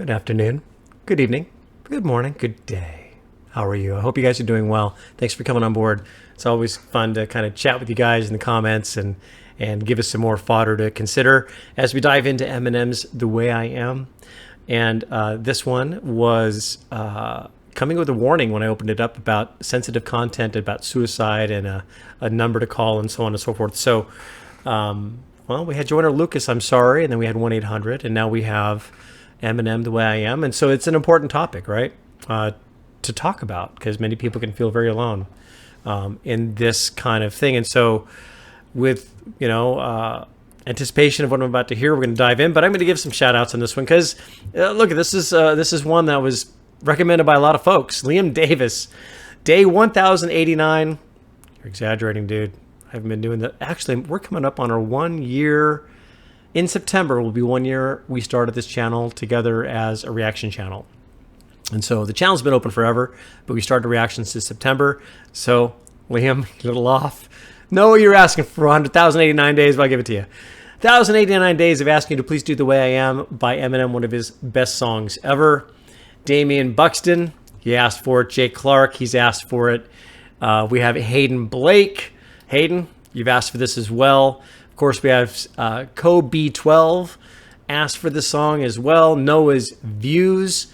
Good afternoon, good evening, good morning, good day. How are you? I hope you guys are doing well. Thanks for coming on board. It's always fun to kind of chat with you guys in the comments and give us some more fodder to consider as we dive into Eminem's The Way I Am. And this one was coming with a warning when I opened it up about sensitive content, about suicide, and a number to call and so on and so forth. So, well, we had Joyner Lucas, I'm sorry, and then we had 1-800, and now we have Eminem, The Way I Am. And so it's an important topic, right, to talk about, because many people can feel very alone in this kind of thing. And so with, anticipation of what I'm about to hear, we're going to dive in, but I'm going to give some shout outs on this one because look, this is one that was recommended by a lot of folks. Liam Davis, day 1089. You're exaggerating, dude. I haven't been doing that. Actually, we're coming up on our 1 year. In September will be 1 year we started this channel together as a reaction channel. And so the channel's been open forever, but we started reactions this September. So Liam, a little off. No, you're asking for 1,089 days, but I'll give it to you. 1,089 days of asking you to please do The Way I Am by Eminem, one of his best songs ever. Damian Buxton, he asked for it. Jake Clark, he's asked for it. We have Hayden Blake. Hayden, you've asked for this as well. Of course, we have Kobe12 asked for the song as well. Noah's Views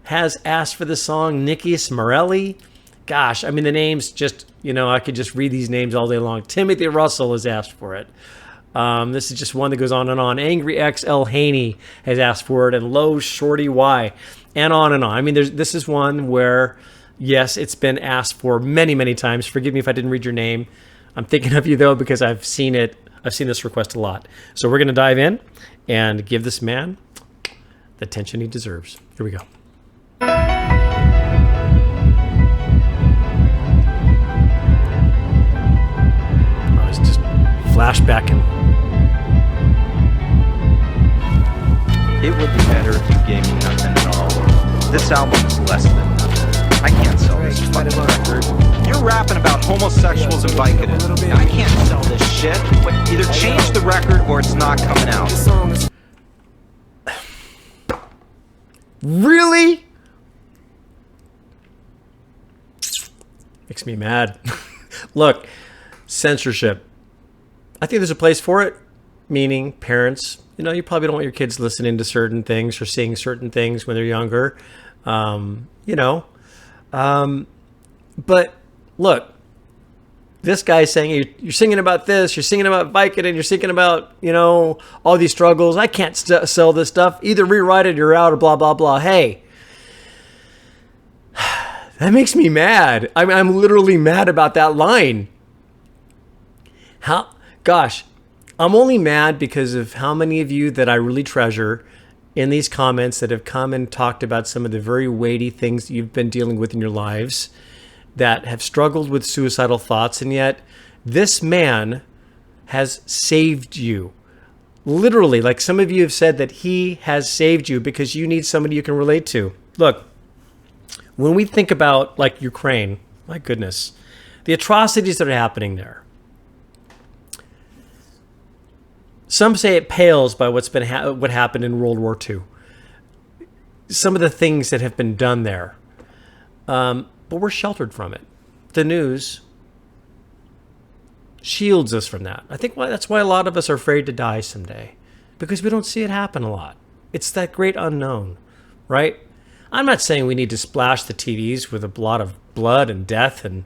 has asked for the song. Nikki Morelli. Gosh, I mean, the names just, I could just read these names all day long. Timothy Russell has asked for it. This is just one that goes on and on. Angry XL Haney has asked for it, and Low Shorty Y, and on and on. I mean, this is one where, yes, it's been asked for many, many times. Forgive me if I didn't read your name. I'm thinking of you, though, because I've seen it. I've seen this request a lot. So we're going to dive in and give this man the attention he deserves. Here we go. I was just flashbacking. It would be better if you gave me nothing at all. This album is less than nothing. I can't sell this fucking record. You're rapping about homosexuals and Vicodin. I can't sell this shit. Either change the record or it's not coming out. Really? Makes me mad. Look, censorship. I think there's a place for it, meaning parents, you probably don't want your kids listening to certain things or seeing certain things when they're younger, but look, this guy's saying you're singing about this, you're singing about Vicodin, you're singing about, all these struggles. I can't sell this stuff. Either rewrite it or you're out, or blah, blah, blah. Hey, that makes me mad. I'm literally mad about that line. Gosh, I'm only mad because of how many of you that I really treasure in these comments that have come and talked about some of the very weighty things that you've been dealing with in your lives, that have struggled with suicidal thoughts, and yet this man has saved you. Literally, like some of you have said that he has saved you because you need somebody you can relate to. Look, when we think about like Ukraine, my goodness, the atrocities that are happening there, some say it pales by what happened in World War II. Some of the things that have been done there. But we're sheltered from it. The news shields us from that. I think that's why a lot of us are afraid to die someday, because we don't see it happen a lot. It's that great unknown, right? I'm not saying we need to splash the TVs with a lot of blood and death and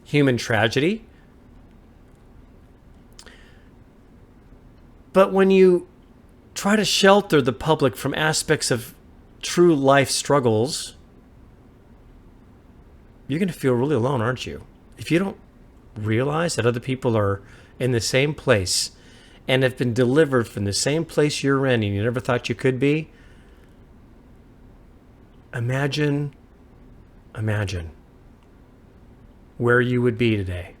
human tragedy. But when you try to shelter the public from aspects of true life struggles, you're going to feel really alone, aren't you? If you don't realize that other people are in the same place and have been delivered from the same place you're in and you never thought you could be, imagine where you would be today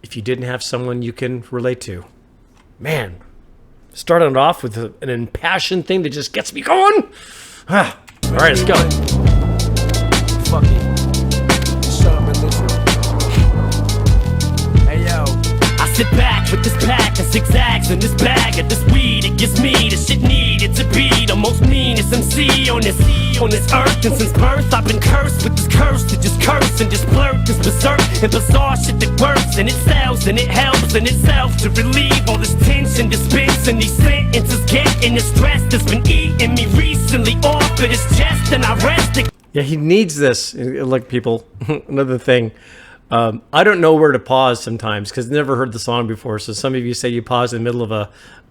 if you didn't have someone you can relate to. Man, starting it off with an impassioned thing that just gets me going. All right, let's go. Fuck it. Hey yo, I sit back with this pack as zigzags in this bag of this weed. It gives me the shit needed to be the most meanest MC on this earth. And since birth I've been cursed with this curse to just curse and just blurt this berserk and bizarre shit that works and it sells and it helps in itself to relieve all this tension, dispensing these sentences, getting the stress that's been eating me recently off of his chest, and I rest it. Yeah, he needs this. Look, people, another thing. I don't know where to pause sometimes because I've never heard the song before. So some of you say you pause in the middle of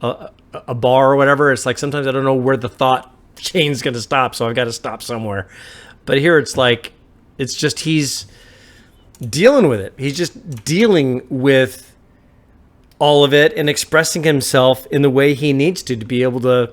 a bar or whatever. It's like sometimes I don't know where the thought chain's going to stop, so I've got to stop somewhere. But here it's like, it's just he's dealing with it. He's just dealing with all of it and expressing himself in the way he needs to be able to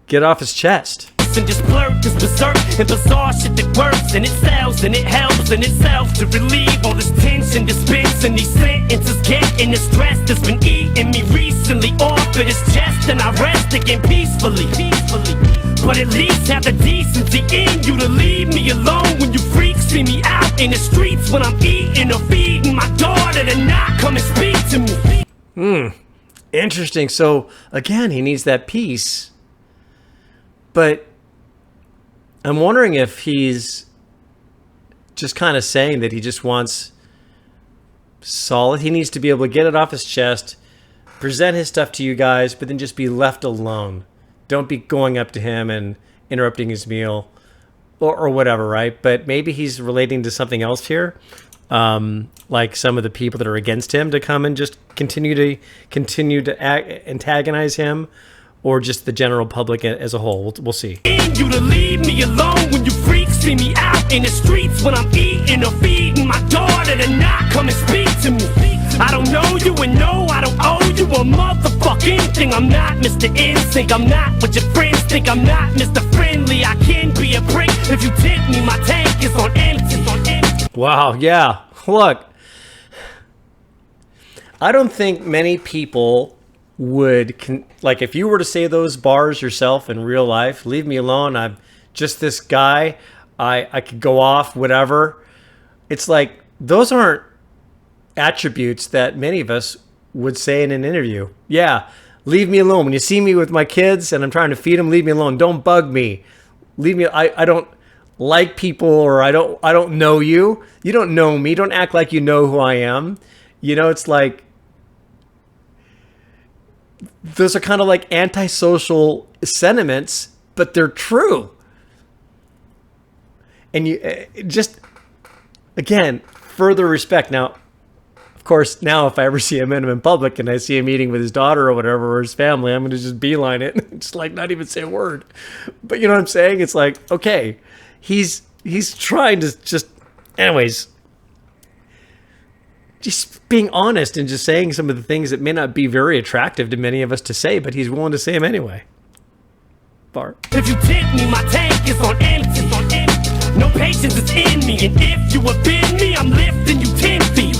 get off his chest. And just blurt this berserk and bizarre shit that works and it sells and it helps in itself to relieve all this tension, dispensing these sentences, getting the stress that's been eating me recently off of his chest, and I rest again peacefully. But at least have the decency in you to leave me alone when you freaks see me out in the streets when I'm eating or feeding my daughter to not come and speak to me. Interesting. So again, he needs that peace, but I'm wondering if he's just kind of saying that he just wants solid. He needs to be able to get it off his chest, present his stuff to you guys, but then just be left alone. Don't be going up to him and interrupting his meal or whatever, right? But maybe he's relating to something else here, like some of the people that are against him to come and just continue to antagonize him, or just the general public as a whole. We'll see. You to leave me alone when you freaks see me out in the streets when I'm eating or feeding my daughter to not come and speak to me. I don't know you and no, I don't owe you a motherfucking thing. I'm not Mr. Instinct, I'm not what your friends think. I'm not Mr. Friendly, I can be a prick. If you tip me, my tank is on empty. Wow, yeah. Look, I don't think many people would, like, if you were to say those bars yourself in real life, leave me alone, I'm just this guy, I could go off, whatever. It's like, those aren't attributes that many of us would say in an interview. Yeah, leave me alone. When you see me with my kids and I'm trying to feed them, leave me alone. Don't bug me. Leave me. I don't like people, or I don't know you. You don't know me. Don't act like you know who I am. You know, it's like, those are kind of like antisocial sentiments, but they're true. And you just, again, further respect. Now, of course, now if I ever see Eminem in public and I see him eating with his daughter or whatever, or his family, I'm going to just beeline it and just like not even say a word. But you know what I'm saying? It's like, okay, he's trying to just, anyways, just being honest and just saying some of the things that may not be very attractive to many of us to say, but he's willing to say them anyway. Bar. If you tip me, my tank is on empty. No patience is in me, and if you offend me, I'm lifting you 10 feet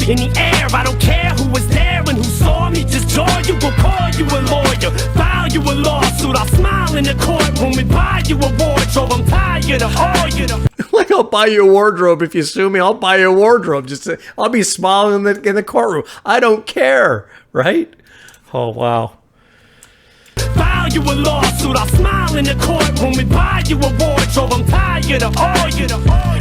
in the air. I don't care who was there and who saw me. Just jaw you, will call you a lawyer, file you a lawsuit. I'll smile in the courtroom and buy you a wardrobe. I'm tired of all you. Like, I'll buy you a wardrobe if you sue me. I'll buy you a wardrobe. Just I'll be smiling in the courtroom. I don't care, right? Oh wow. File you a lawsuit. I'll smile in the courtroom and buy you a wardrobe. I'm tired of all you.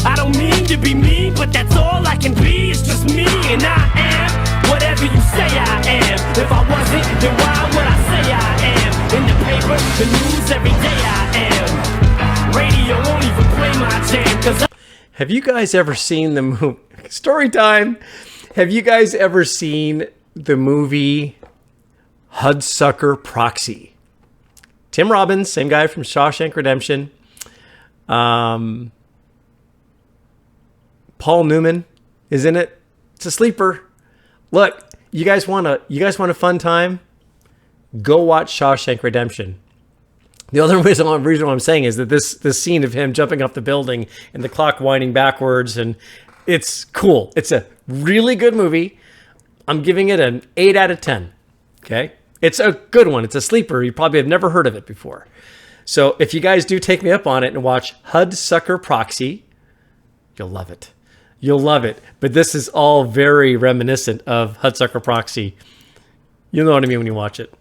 I don't mean to be mean, but that's all I can be. It's just me, and I am whatever you say I am. If I wasn't, then why would I say I am? In the paper, the news, every day I am. Radio won't even play my jam, 'cause Have you guys ever seen the movie? Story time. Have you guys ever seen the movie Hudsucker Proxy? Tim Robbins, same guy from Shawshank Redemption. Paul Newman is in it. It's a sleeper. Look, you guys want a fun time? Go watch Shawshank Redemption. The other reason why I'm saying is that this scene of him jumping off the building and the clock winding backwards, and it's cool. It's a really good movie. I'm giving it an 8 out of 10. Okay? It's a good one. It's a sleeper. You probably have never heard of it before. So if you guys do take me up on it and watch Hudsucker Proxy, you'll love it. You'll love it. But this is all very reminiscent of Hudsucker Proxy. You'll know what I mean when you watch it.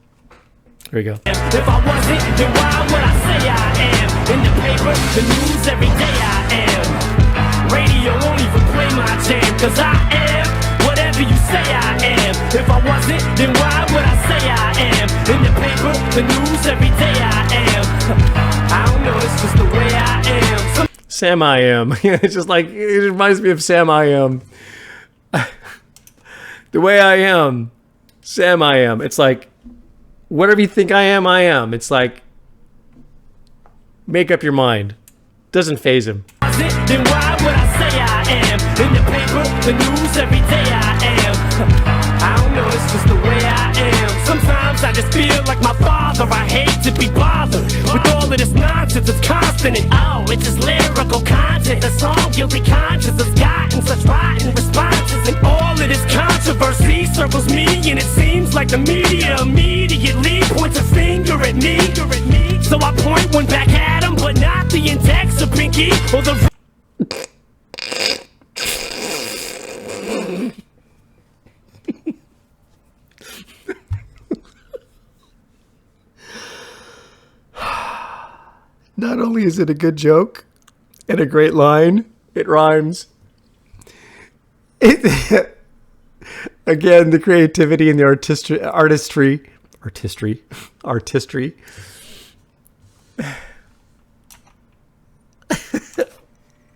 Here we go. If I wasn't, then why would I say I am? In the paper, the news, every day I am. Radio won't even play my jam, cause I am whatever you say I am. If I wasn't, then why would I say I am? In the paper, the news, every day I am. I don't know, it's just the way I am. Sam I Am. It's just like, it reminds me of Sam I Am. The way I am. Sam I Am. It's like, whatever you think I am, I am. It's like, make up your mind. Doesn't faze him. Then why would I say I am? In the paper, the news, every day I am. I don't know, it's just the way I am. Sometimes I just feel like my father. I hate to be bothered with all of this nonsense. It's constant and oh, it's just lyrical content. The song Guilty Conscience has gotten such rotten responses, and all of this controversy circles me, and it seems like the media immediately points a finger at me. So I point one back at him, but not the index or pinky or the... Not only is it a good joke and a great line, it rhymes. Again, the creativity and the artistry.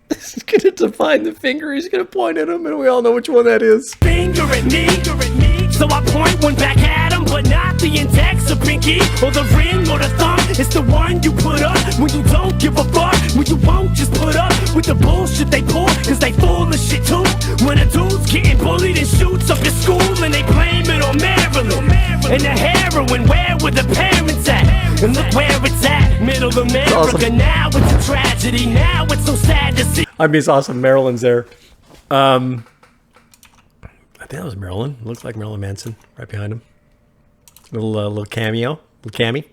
He's gonna define the finger. He's gonna point at him, and we all know which one that is. Finger at me. So I point one back at him, but not the index or pinky or the ring or the thumb. It's the one you put up when you don't give a fuck, when you won't just put up with the bullshit they pull, cause they full of shit too. When a dude's getting bullied and shoots up his school, and they blame it on Marilyn and the heroin. Where were the parents at? And look where it's at, middle America. Awesome. Now it's a tragedy, now it's so sad to see. I mean, it's awesome. Marilyn's there. I think that was Marilyn. Looks like Marilyn Manson right behind him. Little cameo, little cammy.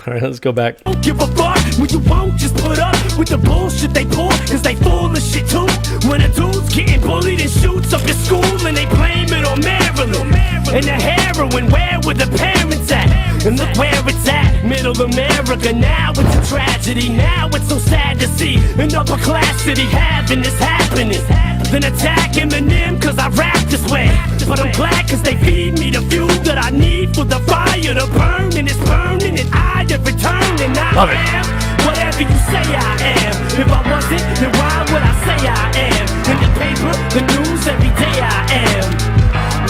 All right, let's go back. Don't give a fuck when you won't just put up with the bullshit they pull, cause they full of shit too. When a dude's getting bullied and shoots up his school, and they blame it on Marilyn and the heroin. Where were the parents at? And look where it's at, middle America. Now it's a tragedy, now it's so sad to see an upper class city having this happiness. Then attack Eminem cause I rap this way, but I'm glad cause they feed me the fuel that I need for the fire to burn, and it's burning and I have returned, and I am whatever you say I am. If I wasn't, then why would I say I am? In the paper, the news, every day I am.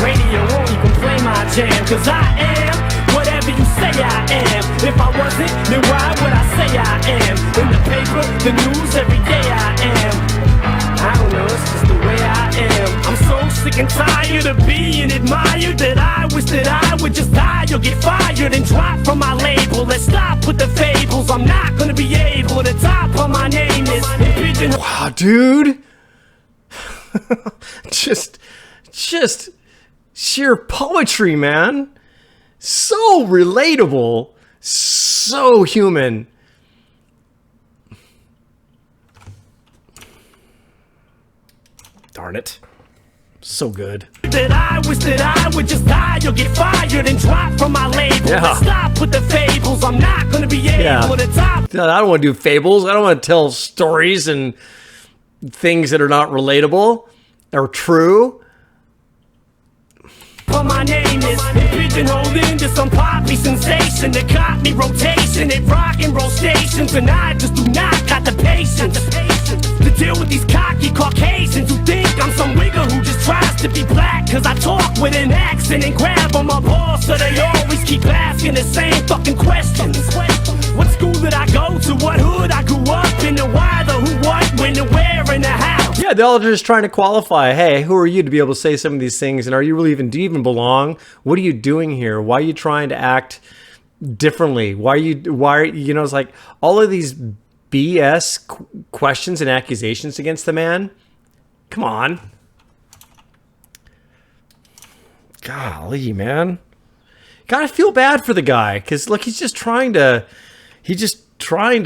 Radio won't even play my jam, cause I am whatever you say I am. If I wasn't, then why would I say I am? In the paper, the news, every day I am. I don't know, it's just the way I am. I'm so sick and tired of being admired that I wish that I would just die or get fired and drop from my label. Let's stop with the fables. I'm not gonna be able to top on my name is pigeon. Wow, dude. just sheer poetry, man. So relatable, so human. Darn it. So good. That I wish that I would just die or get fired and drop from my label. Yeah. Let's stop with the fables. I'm not gonna be able to top. No, I don't want to do fables. I don't want to tell stories and things that are not relatable or true. But my name is pigeonholed into some poppy sensation that got me rotation at rock and roll stations, and I just do not got the patience to deal with these cocky Caucasians who think I'm some wigger who just tries to be black, cause I talk with an accent and grab on my balls, so they always keep asking the same fucking questions. What school did I go to? What hood I grew up in? The why, the who, what, when, the where, and the how. Yeah, they're all just trying to qualify. Hey, who are you to be able to say some of these things? And are you really do you even belong? What are you doing here? Why are you trying to act differently? It's like all of these BS questions and accusations against the man. Come on. Golly, man. Gotta feel bad for the guy. Because, look, he's just trying to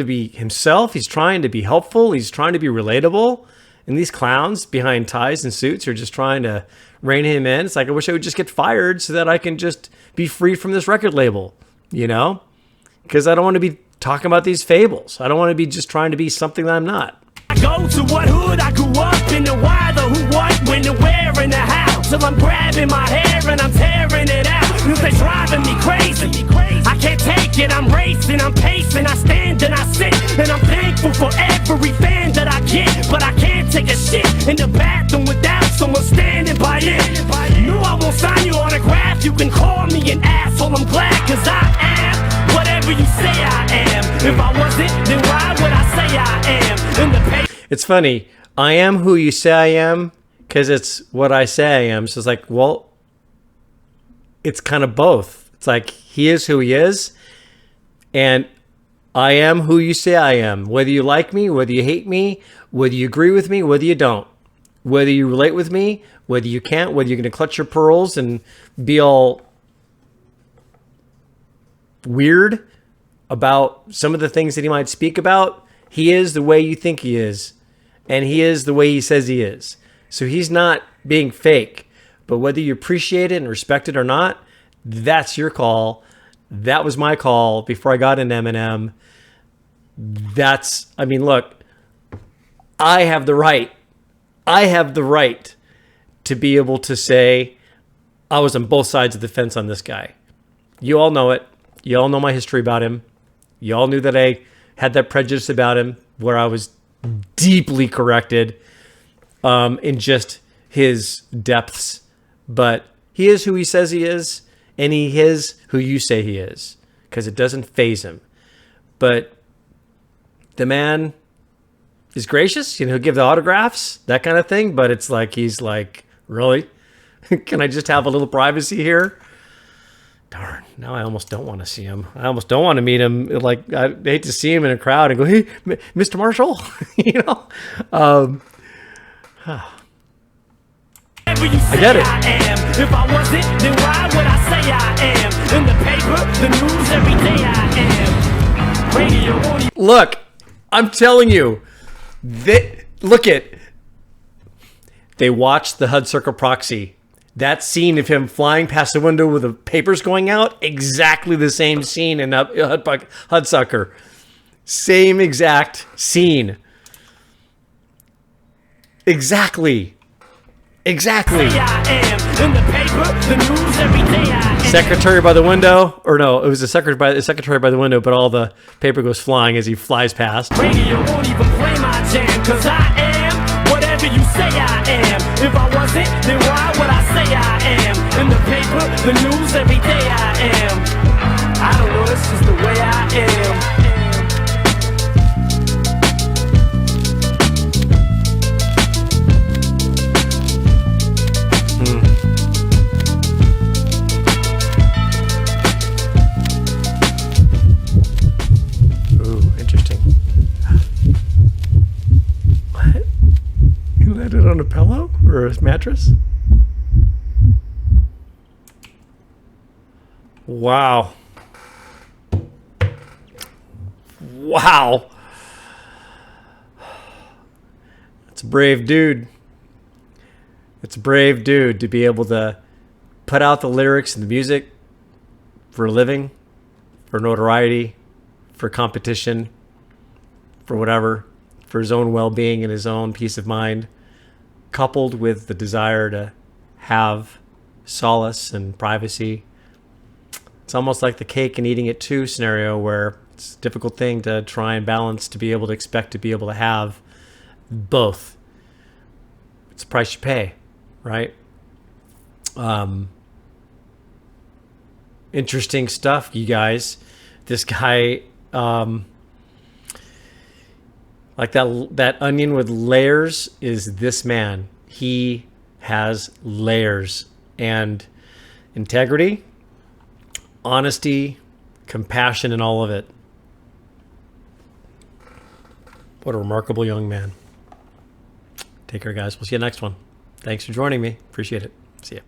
be himself. He's trying to be helpful. He's trying to be relatable. And these clowns behind ties and suits are just trying to rein him in. It's like, I wish I would just get fired so that I can just be freed from this record label, you know? Because I don't want to be talking about these fables. I don't want to be just trying to be something that I'm not. I go to what hood I grew up in, the why, the who, what, when, the where, and the how. Till I'm grabbing my hair and I'm tearing it out. They're driving me crazy. I can't take it, I'm racing, I'm pacing, I stand and I sit. And I'm thankful for every fan that I get. But I can't take a shit in the bathroom without someone standing by it. No, I won't sign your autograph, you can call me an asshole, I'm glad, cause I am whatever you say I am. If I wasn't, then why would I say I am? In the It's funny. I am who you say I am because it's what I say I am. So it's like, well, it's kind of both. It's like he is who he is, and I am who you say I am. Whether you like me, whether you hate me, whether you agree with me, whether you don't, whether you relate with me, whether you can't, whether you're going to clutch your pearls and be all weird about some of the things that he might speak about, he is the way you think he is, and he is the way he says he is. So he's not being fake, but whether you appreciate it and respect it or not, that's your call. That was my call before I got into Eminem. I mean, look, I have the right to be able to say I was on both sides of the fence on this guy. You all know it. You all know my history about him. You all knew that I had that prejudice about him where I was deeply corrected in just his depths. But he is who he says he is, and he is who you say he is, because it doesn't faze him. But the man is gracious, you know, he'll give the autographs, that kind of thing. But it's like, he's like, really? Can I just have a little privacy here? Darn, now I almost don't want to see him. I almost don't want to meet him. Like, I hate to see him in a crowd and go, hey, Mr. Marshall, you know? I get it. If I wasn't, then why would I say I am? In the paper, the news, every day I am. Radio. Look, I'm telling you, they watched the Hudsucker Proxy. That scene of him flying past the window with the papers going out, exactly the same scene in Hudsucker. Same exact scene. Exactly. Secretary by the window, or no, it was the secretary by the window, but all the paper goes flying as he flies past. Radio won't even play my jam, cause I am whatever you say I am. If I wasn't, then why would I say I am? In the paper, the news, every day I am. I don't know, it's just the way I am. On a pillow or a mattress? Wow. That's a brave dude. It's a brave dude to be able to put out the lyrics and the music for a living, for notoriety, for competition, for whatever, for his own well-being and his own peace of mind, coupled with the desire to have solace and privacy. It's almost like the cake and eating it too scenario, where it's a difficult thing to try and balance, to be able to expect to be able to have both. It's the price you pay, right? Interesting stuff, you guys. This guy, like that onion with layers, is this man. He has layers and integrity, honesty, compassion, and all of it. What a remarkable young man. Take care, guys. We'll see you next one. Thanks for joining me. Appreciate it. See ya.